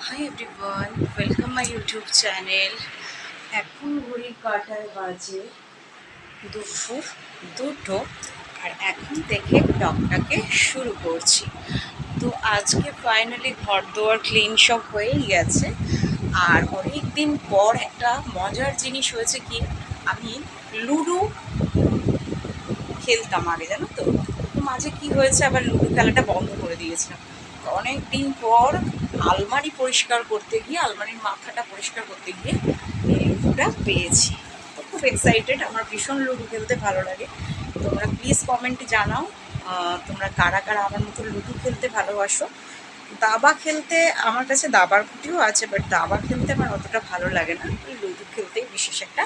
Hi everyone, welcome my YouTube channel. এখন ঘড়ির কাঁটায় বাজে দুপুর 2টো, আর এখন থেকে ব্লগটাকে শুরু করছি। তো আজকে ফাইনালি ঘর দোয়ার ক্লিন সব হয়েই গেছে। আর অনেক দিন পর একটা মজার জিনিস হয়েছে কি, আমি লুডো খেলতাম আগে, জানো তো। তো মাঝে কি হয়েছে, আবার লুডো খেলাটা বন্ধ করে দিয়েছিলাম। অনেক দিন পর আলমারি পরিষ্কার করতে গিয়ে, আলমারির মাথাটা পরিষ্কার করতে গিয়ে এই লুডোটা পেয়েছি। তো খুব এক্সাইটেড, আমার ভীষণ লুডো খেলতে ভালো লাগে। তোমরা প্লিজ কমেন্টে জানাও তোমরা কারা কারা আমার মতো লুডো খেলতে ভালোবাসো। দাবা খেলতে আমার কাছে দাবার গুটিও আছে, বাট দাবা খেলতে আমার অতটা ভালো লাগে না। এই লুডো খেলতেই বিশেষ একটা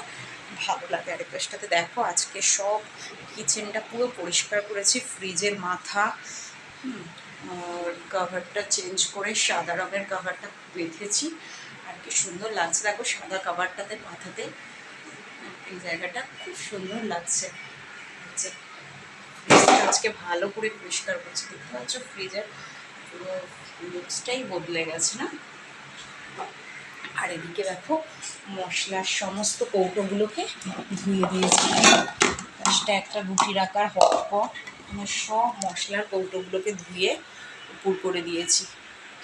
ভালো লাগে। আর একটাতে দেখো, আজকে সব কিচেনটা পুরো পরিষ্কার করেছি, ফ্রিজের মাথা কভারটা চেঞ্জ করে সাদা রঙের কভারটা বেঁধেছি। আর কি সুন্দর লাগছে দেখো সাদা কভারটাতে মাথাতে, এই জায়গাটা খুব সুন্দর লাগছে। ফ্রিজটা আজকে ভালো করে পরিষ্কার করছি, দেখতে পাচ্ছ ফ্রিজের পুরো লুকসটাই বদলে গেছে না। আর এদিকে দেখো মশলার সমস্ত কৌটোগুলোকে ধুয়ে দিয়েছি। ফার্স্টে একটা রুটি রাখার হটপট, মানে সব মশলার কৌটোগুলোকে ধুয়ে উপর করে দিয়েছি।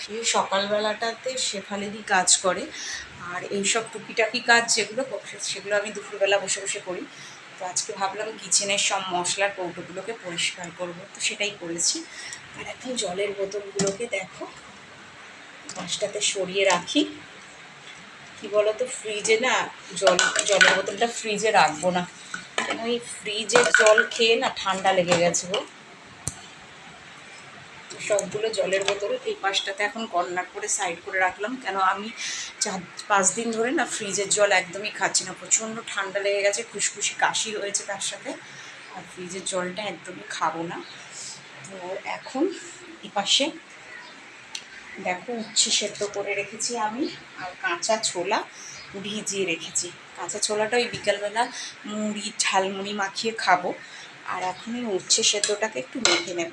সেই সকালবেলাটাতে শেফালিদি কাজ করে, আর এইসব টুকিটাকি কাজ যেগুলো সেগুলো আমি দুপুরবেলা বসে বসে করি। তো আজকে ভাবলাম কিচেনের সব মশলার কৌটোগুলোকে পরিষ্কার করবো, তো সেটাই করেছি। আর এখন জলের বোতলগুলোকে দেখো পাশটাতে সরিয়ে রাখি। কি বলতো, ফ্রিজে না জলের বোতলটা ফ্রিজে রাখবো না, কেন এই ফ্রিজের জল খেয়ে না ঠান্ডা লেগে গেছে গো। সবগুলো জলের বোতল এই পাশটাতে এখন কর্নার করে সাইড করে রাখলাম, কেন আমি 4-5 দিন ধরে না ফ্রিজের জল একদমই খাচ্ছি না। প্রচণ্ড ঠান্ডা লেগে গেছে, খুশখুশি কাশি হয়েছে তার সাথে, আর ফ্রিজের জলটা একদমই খাবো না। তো এখন এই পাশে দেখো উচ্ছে সেদ্ধ করে রেখেছি আমি, আর কাঁচা ছোলা ভিজিয়ে রেখেছি। কাঁচা ছোলাটা ওই বিকালবেলা মুড়ি ঝালমুড়ি মাখিয়ে খাবো। আর এখন এই উচ্ছে সেদ্ধটাকে একটু মেখে নেব।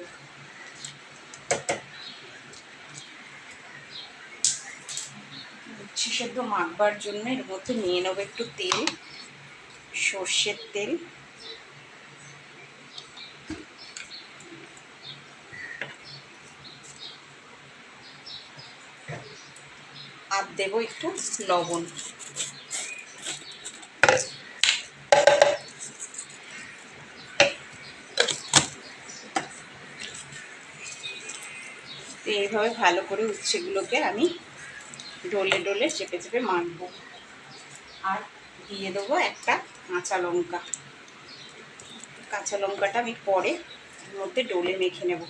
উচ্ছে সেদ্ধ মাখবার জন্য এর মধ্যে নিয়ে নেবো একটু তেল, সর্ষের তেল। আর দেবো একটু লবণ। তো এইভাবে ভালো করে উচ্ছেগুলোকে আমি ডলে ডলে চেপে চেপে মাখবো। আর দিয়ে দেবো একটা কাঁচা লঙ্কা। কাঁচা লঙ্কাটা আমি পরে এর মধ্যে ডলে মেখে নেব।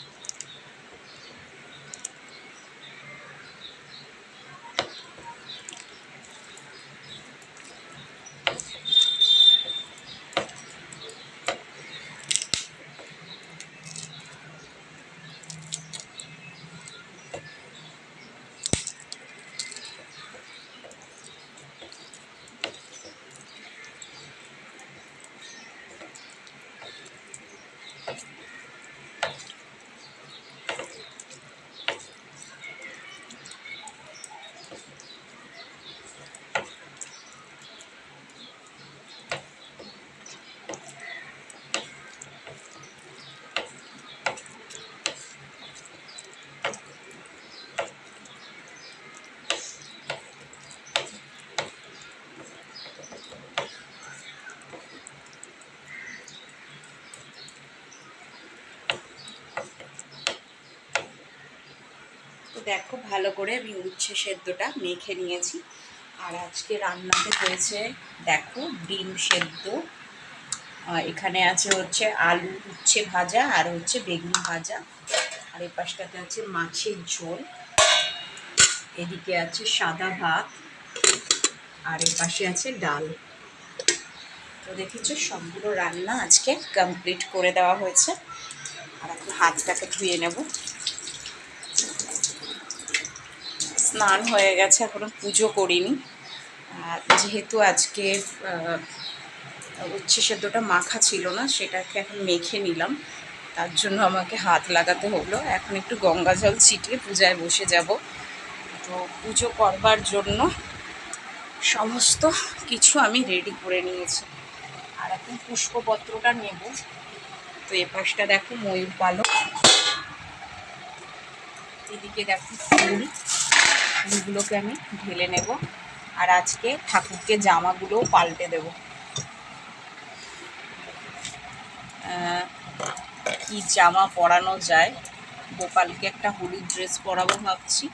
তো দেখো ভালো করে আমি উচ্ছে সেদ্ধটা মেখে নিয়েছি। আর আজকে রান্নাতে হয়েছে দেখো ডিম সেদ্ধ, এখানে আছে হচ্ছে আলু উচ্ছে ভাজা, আর হচ্ছে বেগুন ভাজা, আর এই পাশটাতে আছে মাছের ঝোল, এদিকে আছে সাদা ভাত, আর এর পাশে আছে ডাল। তো দেখেছো সবগুলো রান্না আজকে কমপ্লিট করে দেওয়া হয়েছে। আর এখন হাতটাকে ধুয়ে নেব। স্নান হয়ে গেছে, এখনো পুজো করিনি। আর যেহেতু আজকে উচ্ছে সেদ্ধটা মাখা ছিল না, সেটাকে এখন মেখে নিলাম, তার জন্য আমাকে হাত লাগাতে হলো। এখন একটু গঙ্গা জল ছিটিয়ে পূজায় বসে যাব। তো পুজো করবার জন্য সমস্ত কিছু আমি রেডি করে নিয়েছি। আর এখন পুষ্পপত্রটা নেব। তো এ পাশটা দেখো ময়ূর পালক, এদিকে দেখো ফুলগুলোকে আমি ঢেলে নেব। আর আজকে ঠাকুরকে জামাগুলোও পাল্টে দেব। কি জামা পরানো যায়, গোপালকে একটা হলুদ ড্রেস পরাবো ভাবছি।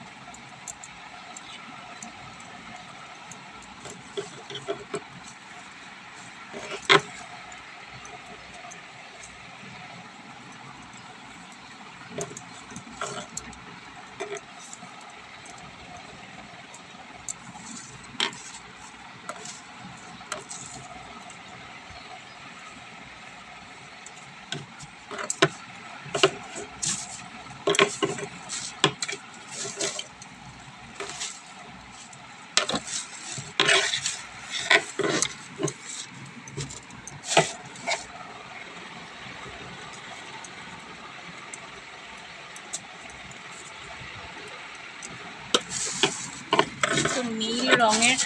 তো নীল রঙের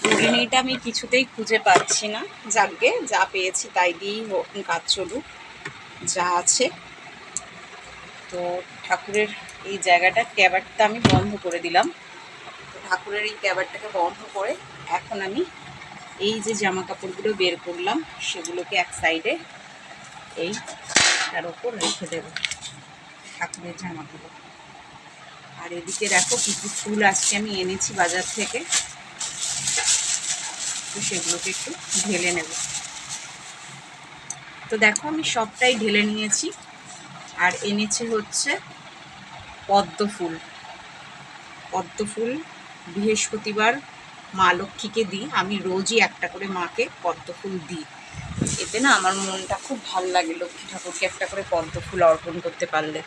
ওড়নিটা আমি কিছুতেই খুঁজে পাচ্ছি না। যাকে যা পেয়েছি তাই দিয়েই কাজ চলুক, যা আছে। তো ঠাকুরের এই জায়গাটা ক্যাবারটা আমি বন্ধ করে দিলাম। তো ঠাকুরের এই ক্যাবারটাকে বন্ধ করে এখন আমি এই যে জামা কাপড়গুলো বের করলাম সেগুলোকে এক সাইডে তার ওপর রেখে দেব, ঠাকুরের জামাগুলো। আর এদিকে দেখো কিছু ফুল আজকে আমি এনেছি বাজার থেকে, তো সেগুলোকে একটু ঢেলে নেব। তো দেখো আমি সবটাই ঢেলে নিয়েছি। আর এনেছি হচ্ছে পদ্ম ফুল। পদ্ম ফুল বৃহস্পতিবার মা লক্ষ্মীকে দিই, আমি রোজই একটা করে মাকে পদ্ম ফুল দিই। এতে না আমার মনটা খুব ভালো লাগে, লক্ষ্মী ঠাকুরকে একটা করে পদ্ম ফুল অর্পণ করতে পারলে।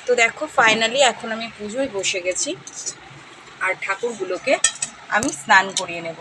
তো দেখো ফাইনালি এখন আমি পুজোয় বসে গেছি। আর ঠাকুরগুলোকে আমি স্নান করিয়ে নেব।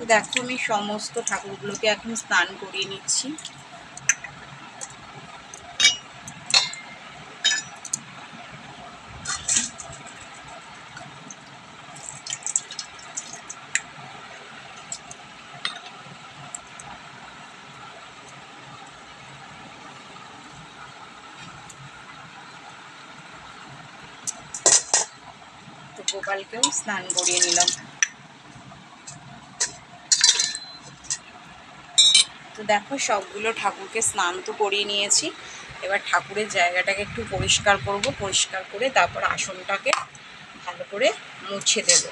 তো দেখো আমি সমস্ত ঠাকুরগুলোকে এখন স্নান করিয়ে নিচ্ছি। তো গোপালকেও স্নান করিয়ে নিলাম। তো দেখো সবগুলো ঠাকুরকে স্নান তো করিয়ে নিয়েছি। এবার ঠাকুরের জায়গাটাকে একটু পরিষ্কার করব, পরিষ্কার করে তারপর আসনটাকে ভালো করে মুছে দেব।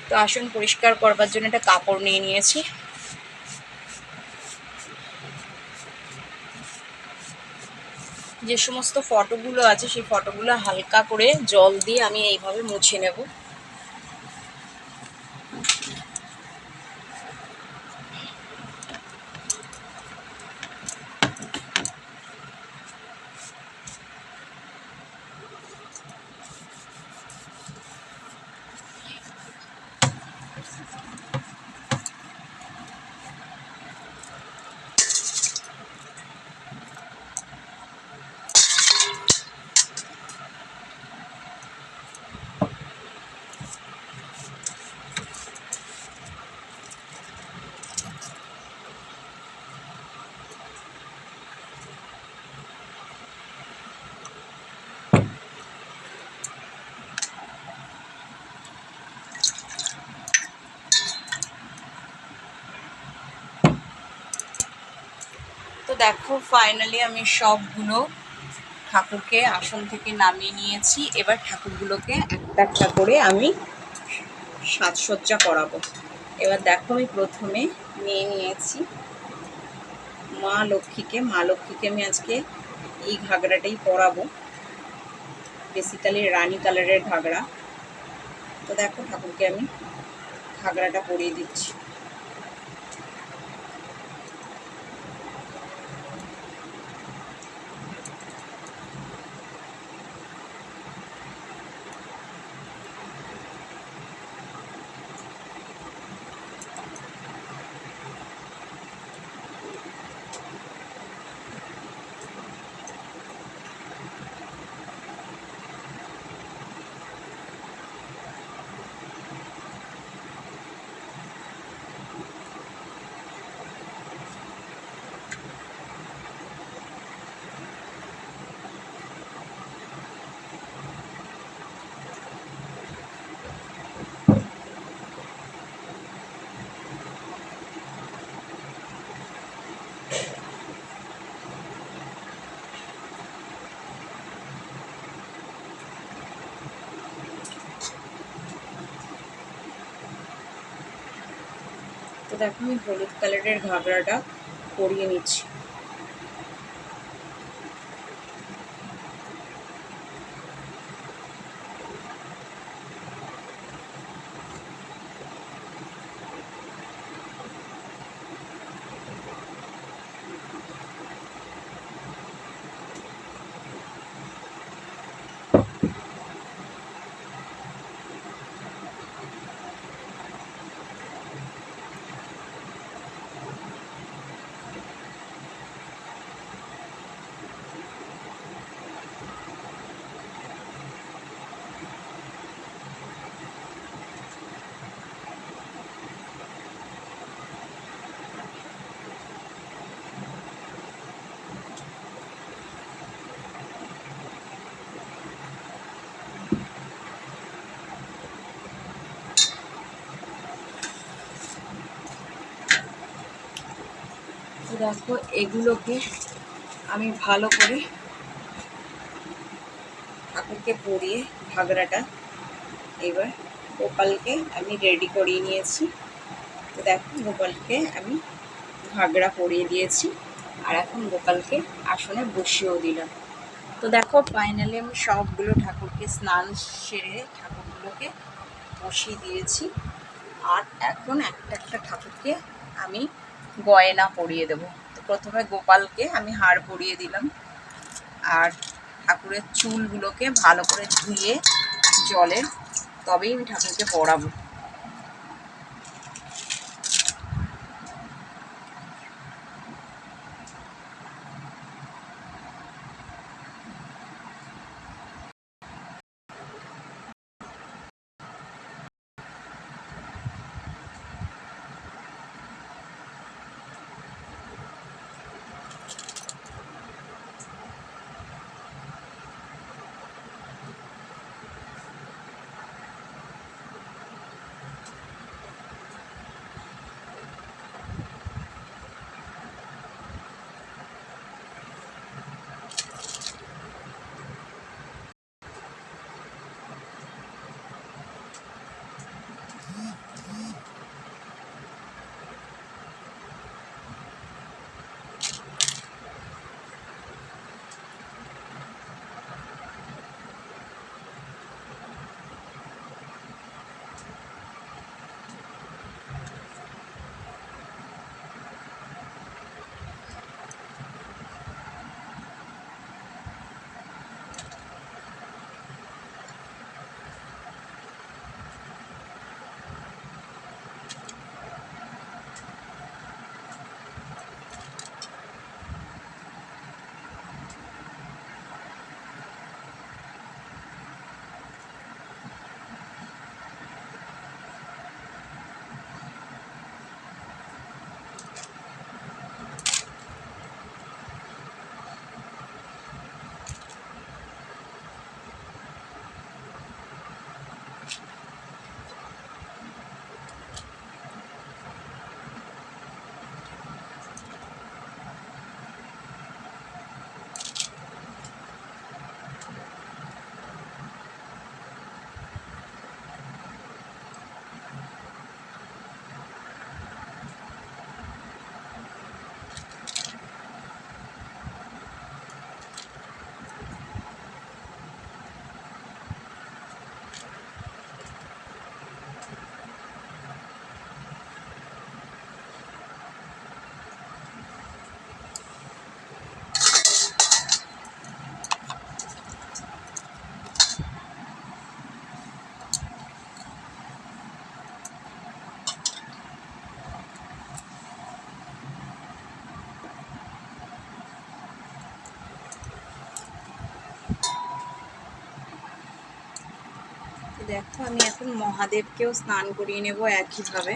তো আসন পরিষ্কার করবার জন্য একটা কাপড় নিয়ে নিয়েছি। যে সমস্ত ফটোগুলো আছে সেই ফটোগুলো হালকা করে জল দিয়ে আমি এইভাবে মুছে নেব। দেখো ফাইনালি আমি সবগুলো ঠাকুরকে আসন থেকে নামিয়ে নিয়েছি। এবার ঠাকুরগুলোকে একটা একটা করে আমি সাজসজ্জা করাবো। এবার দেখো আমি প্রথমে নিয়ে নিয়েছি মা লক্ষ্মীকে আমি আজকে এই ঘাগরাটাই পরাবো, বেসিক্যালি রানী কালারের ঘাগরা। তো দেখো ঠাকুরকে আমি ঘাগরাটা পরিয়ে দিচ্ছি। তো দেখো আমি হলুদ কালারের ঘাগরাটা পরিয়ে নিচ্ছি। তো দেখো এগুলোকে আমি ভালো করে ঠাকুরকে পরিয়ে ঘাগরাটা এবার গোপালকে আমি রেডি করিয়ে নিয়েছি। তো দেখো গোপালকে আমি ঘাগরা পরিয়ে দিয়েছি আর এখন গোপালকে আসনে বসিয়েও দিলাম। তো দেখো ফাইনালি আমি সবগুলো ঠাকুরকে স্নান সেরে ঠাকুরগুলোকে বসিয়ে দিয়েছি। আর এখন একটা একটা ঠাকুরকে আমি গয়না পরিয়ে দেবো। তো প্রথমে গোপালকে আমি হার পরিয়ে দিলাম আর ঠাকুরের চুলগুলোকে ভালো করে ধুয়ে জলে তবেই আমি ঠাকুরকে পরাবো। দেখো আমি এখন মহাদেবকেও স্নান করিয়ে নেব একইভাবে।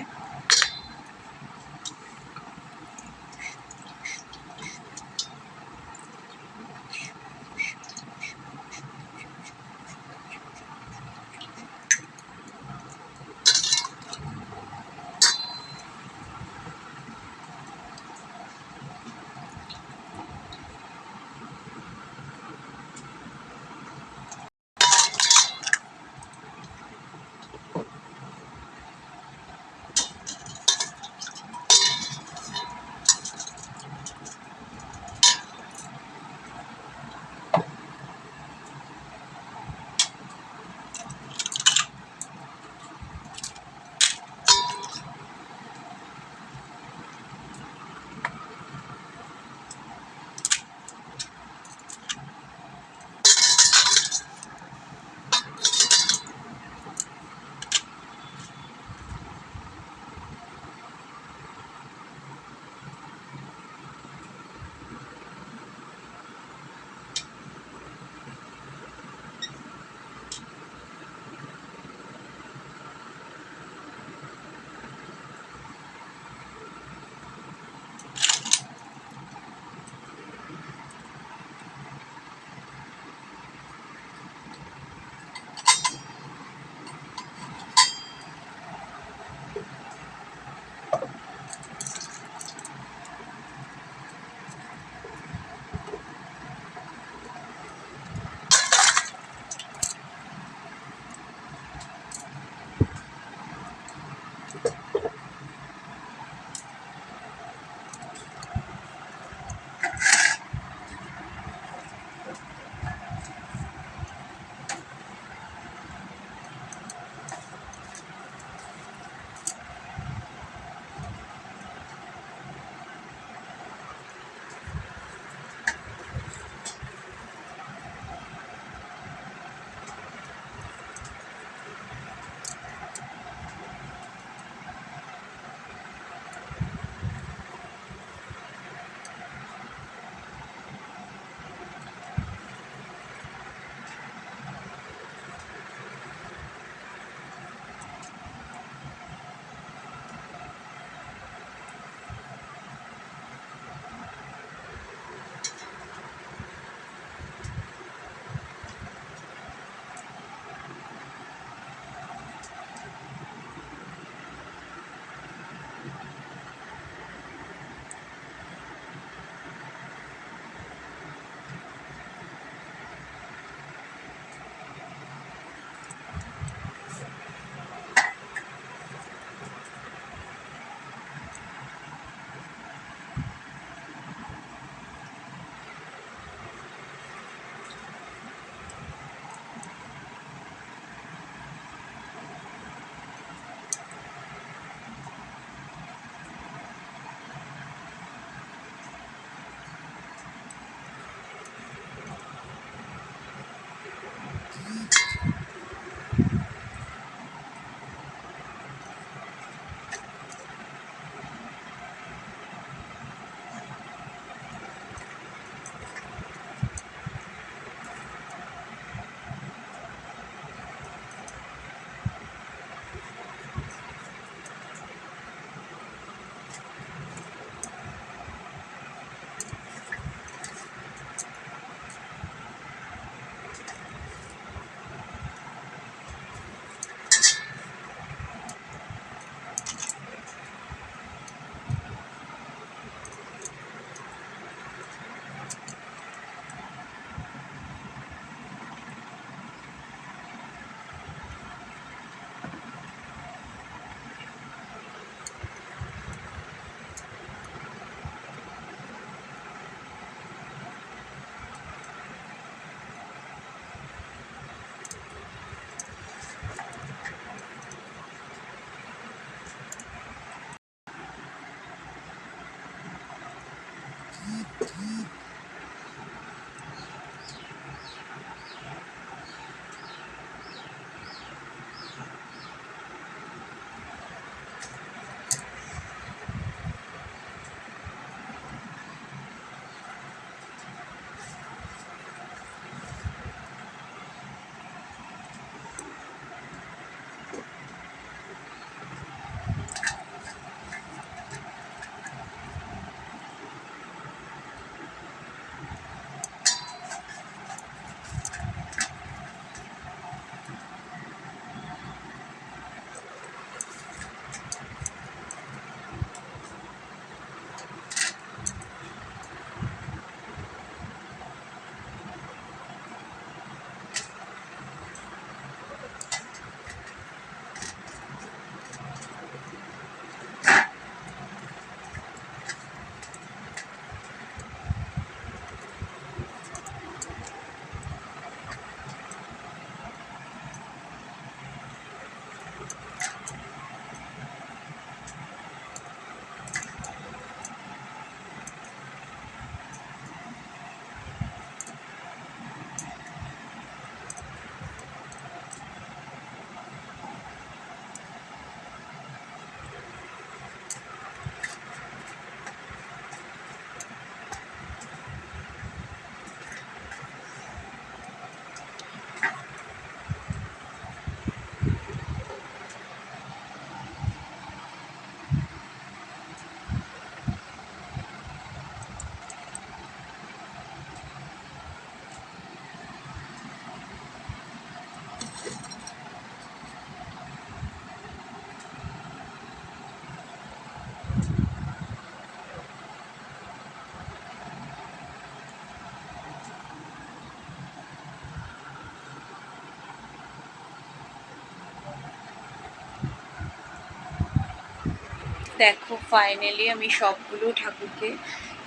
দেখো ফাইনালি আমি সবগুলো ঠাকুরকে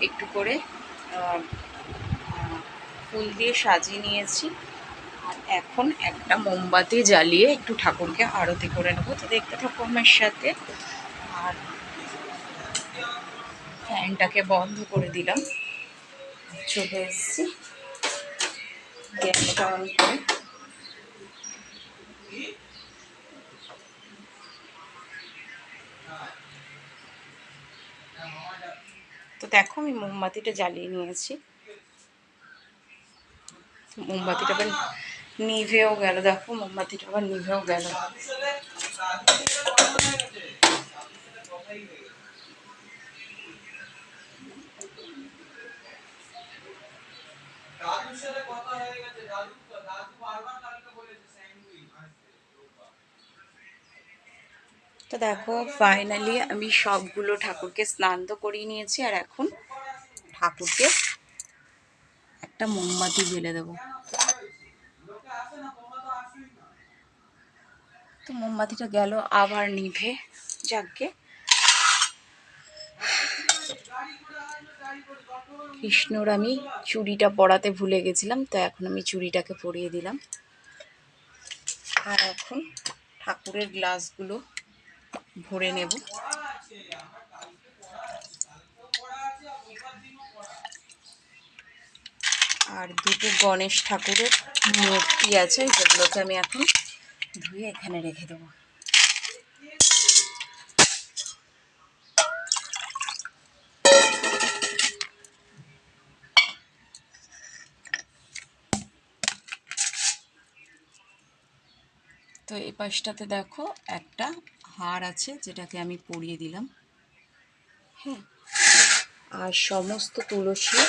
একটু করে ফুল দিয়ে সাজিয়ে নিয়েছি। আর এখন একটা মোমবাতি জ্বালিয়ে একটু ঠাকুরকে আরতি করে নেবো। তো দেখতে থাকো আমার সাথে। আর ফ্যানটাকে বন্ধ করে দিলাম, চলে এসেছি গ্যাসটা অন করে। তো দেখো আমি মোমবাতিটা জ্বালিয়ে নিয়েছি। মোমবাতিটা আবার নিভেও গেল, দেখো মোমবাতিটা আবার নিভেও গেল। তো দেখো ফাইনালি আমি সবগুলো ঠাকুরকে স্নান তো করিয়ে নিয়েছি। আর এখন ঠাকুরকে একটা মোমবাতি জ্বেলে দেবো। তো মোমবাতিটা গেল আবার নিভে, যাকে কৃষ্ণর আমি চুড়িটা পরাতে ভুলে গেছিলাম, তো এখন আমি চুড়িটাকে পরিয়ে দিলাম। আর এখন ঠাকুরের গ্লাসগুলো ভরে নেব। আর দুটো গণেশ ঠাকুরের মূর্তি আছে, যেগুলোকে আমি এখন ধুয়ে এখানে রেখে দেবো। তো এই পাশটাতে দেখো একটা হার আছে, যেটাকে আমি পরিয়ে দিলাম। হ্যাঁ, আর সমস্ত তুলসী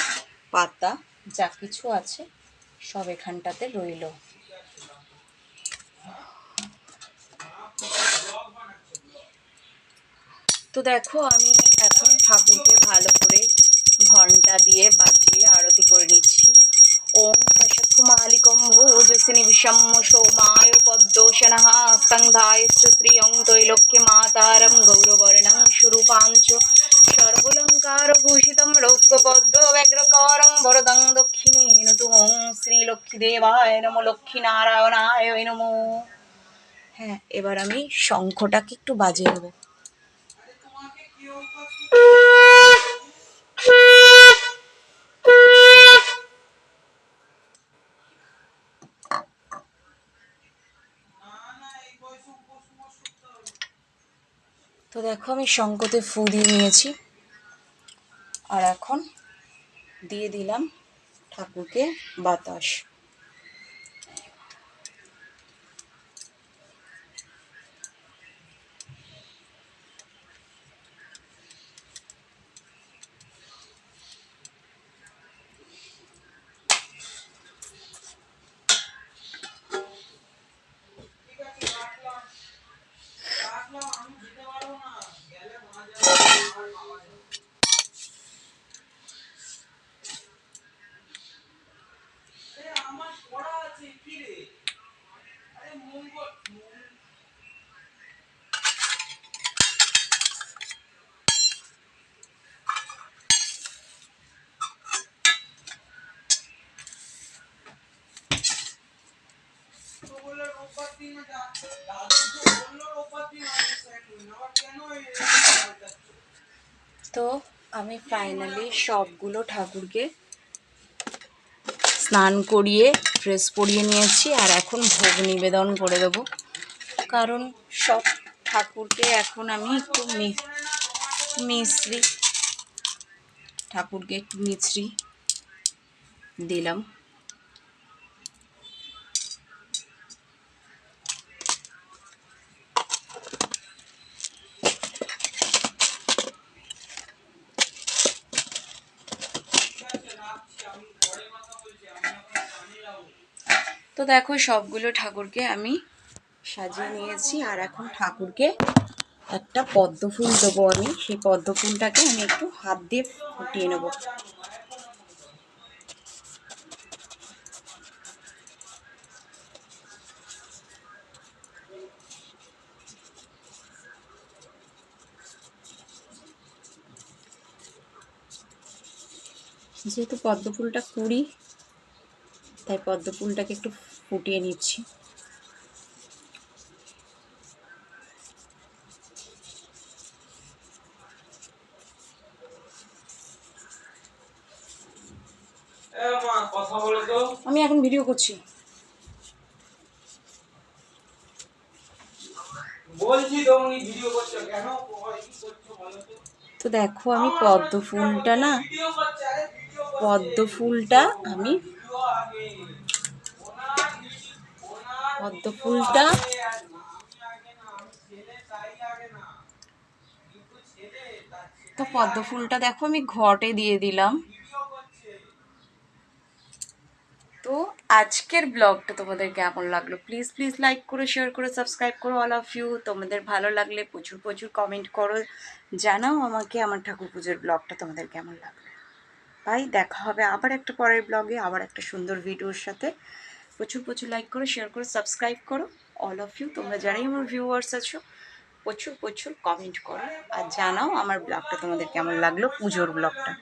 পাতা যা কিছু আছে সব এখানটাতে রইল। তো দেখো আমি এখন ঠাকুরকে ভালো করে ঘন্টা দিয়ে বাজিয়ে আরতি করে নিচ্ছি। ওম পশকুমালিকম ভোজসিনি বিষম সোমায় পদ্মোষণঃ স্তংধায়শ্চ শ্রিয়ং ত্রৈলোক্য মাতারম গৌরবর্ণং স্বরূপাঞ্চ সর্বলঙ্কারভূষিতম রৌপ্যপদ্ম ব্যগ্রকরং বরদং দক্ষিণেন তু ওং শ্রীলক্ষ্মীদেবায় নমো লক্ষ্মীনারায়ণায় নমো। হ্যাঁ, এবার আমি শঙ্খটাকে একটু বাজিয়ে নেবো। তো দেখো আমি শঙ্খতে ফু দিয়ে নিয়েছি। আর এখন দিয়ে দিলাম ঠাকুরকে বাতাস। তো আমি ফাইনালি সবগুলো ঠাকুরকে স্নান করিয়ে ড্রেস পরিয়ে নিয়েছি। আর এখন ভোগ নিবেদন করে দেবো, কারণ সব ঠাকুরকে এখন আমি একটু মিশ্রি ঠাকুরকে একটু মিছরি দিলাম। তো দেখো সবগুলো ঠাকুরকে আমি সাজিয়ে নিয়েছি। আর এখন ঠাকুরকে একটা পদ্ম ফুল দেবো আমি। সেই পদ্ম ফুলটাকে আমি একটু হাত দিয়ে ফুটিয়ে নেব। যেহেতু পদ্ম ফুলটা কুড়ি, তাই পদ্ম ফুলটাকে একটু ফুটিয়ে নিচ্ছি। আমি এখন ভিডিও করছি। তো দেখো আমি পদ্ম ফুলটা পদ্ম ফুলটা দেখো আমি ঘটে দিয়ে দিলাম। তো আজকের ব্লগটা তোমাদের কেমন লাগলো, প্লিজ প্লিজ লাইক করে, শেয়ার করে, সাবস্ক্রাইব করো অল অফ ইউ। তোমাদের ভালো লাগলে প্রচুর প্রচুর কমেন্ট করো, জানাও আমাকে আমার ঠাকুর পুজোর ব্লগটা তোমাদের কেমন লাগলো। বাই, দেখা হবে আবার একটা পরের ব্লগে, আবার একটা সুন্দর ভিডিওর সাথে। প্রচুর প্রচুর লাইক করো, শেয়ার করো, সাবস্ক্রাইব করো অল অফ ইউ। তোমরা যারাই আমার ভিউয়ার্স আছো প্রচুর প্রচুর কমেন্ট করো আর জানাও আমার ব্লগটা তোমাদের কেমন লাগলো, পুজোর ব্লগটা।